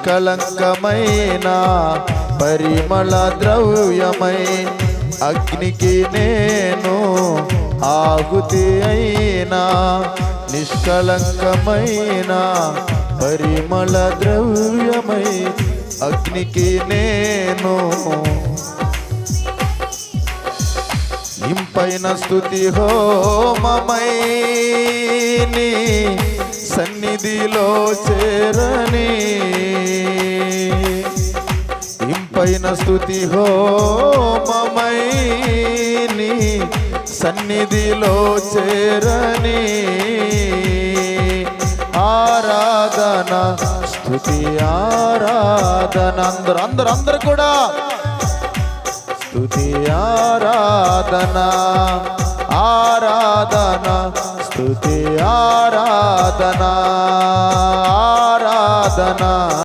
నిష్కళంకమైన పరిమళ ద్రవ్యమై అగ్నికి నేను ఆహుతి అయినా. నిష్కళంకమైన పరిమళ ద్రవ్యమై అగ్నికి నేను ఇంపైన స్తుతి హోమమై నీ సన్నిధిలో చేరని. ఇంపైన స్తుతి హోమమై నీ సన్నిధిలో చేరని. ఆరాధన స్తుతి ఆరాధన అందరూ కూడా స్తుతి ఆరాధన ఆరాధన స్తుతి ఆరాధన ఆరాధన.